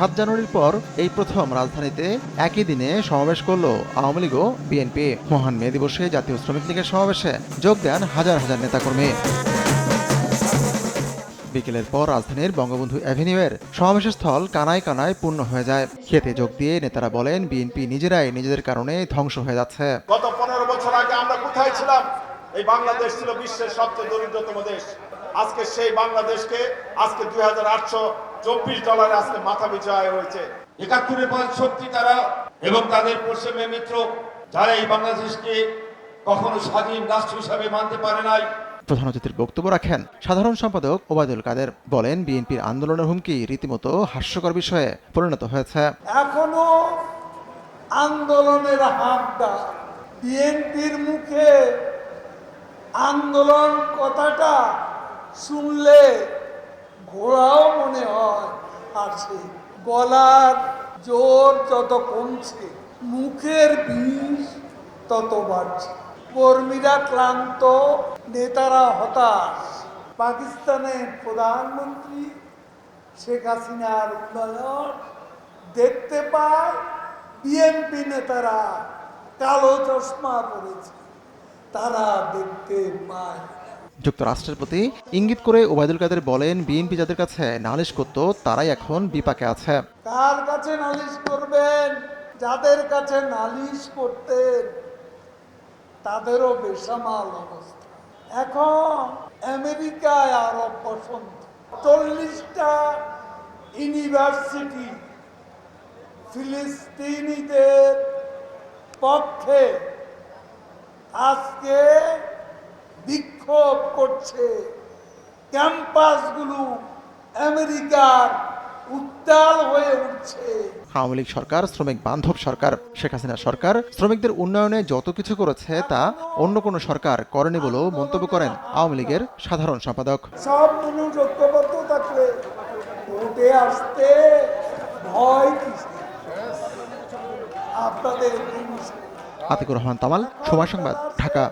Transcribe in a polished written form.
7 জানুয়ারির পর এই প্রথম রাজধানীতে একই দিনে সমাবেশ করল আওয়ামী লীগ ও বিএনপি। মহান মে দিবসে জাতীয় শ্রমিক লীগের সমাবেশে যোগ দেন হাজার হাজার নেতাকর্মী। বিকেলের পর রাজধানীর বঙ্গবন্ধু অ্যাভিনিউয়ের সমাবেশের স্থল কানায় কানায় পূর্ণ হয়ে যায়। খেতে যোগ দিয়ে নেতারা বলেন, বিএনপি নিজেরাই নিজেদের কারণে ধ্বংস হয়ে যাচ্ছে। গত 15 বছর আগে আমরা কোথায় ছিলাম? এই বাংলাদেশ ছিল বিশ্বের সবচেয়ে দরিদ্রতম দেশ। আজকে সেই বাংলাদেশকে আজকে $2024 আজকে মাথা বিছায় হয়েছে। 71-এর পর শক্তি তারা এবং তাদের পশ্চিমে মিত্র যারা এই বাংলাদেশকে কখনো স্বাধীন রাষ্ট্র হিসাবে মানতে পারে নাই। প্রধান অতিথির বক্তব্য রাখেন সাধারণ সম্পাদক ওবায়দুল কাদের। বলেন, বিএনপির আন্দোলনের হুমকি রীতিমতো হাস্যকর বিষয়ে পরিণত হয়েছে। এখনো আন্দোলনের হাতটা বিএনপির মুখে আন্দোলন কথাটা শুনলে ঘোড়াও মনে হয় আসে। গলার জোর যত কমছে, মুখের বিষ তত বাড়ছে। কর্মীরা ক্লান্ত, নেতারা হতাশ। পাকিস্তানের প্রধানমন্ত্রী শেখ হাসিনার উন্নয়ন দেখতে পায়, বিএনপি নেতারা কালো চশমা পরেছে, তারা দেখতে পায়। যুক্তরাষ্ট্রের প্রতি ইঙ্গিত করে ওবায়দুল কাদের বলেন, বিএনপি যাদের কাছে নালিশ করত তারাই এখন বিপাকে আছে। কার কাছে নালিশ করবেন? যাদের কাছে নালিশ করতেন তাদেরও বেসামাল অবস্থা। এখন আমেরিকায় আরব বসন্ত, 40টা ইউনিভার্সিটি ফিলিস্তিনিদের পক্ষে আজকে বিক্ষোভ করছে। ক্যাম্পাসগুলো আমেরিকার উত্তাল হয়ে উঠছে। আওয়ামী লীগ সরকার শ্রমিক বান্ধব সরকার। শেখ হাসিনা সরকার শ্রমিকদের উন্নয়নে যত কিছু করেছে তা অন্য কোনো সরকার করেনি বলেও মন্তব্য করেন আওয়ামী লীগের সাধারণ সম্পাদক। সব মানুষ ঐক্যবদ্ধ থাকলে ভোটে আসতে ভয় কিসে? আপনাদের আতিকুর রহমান তামাল, সময় সংবাদ, ঢাকা।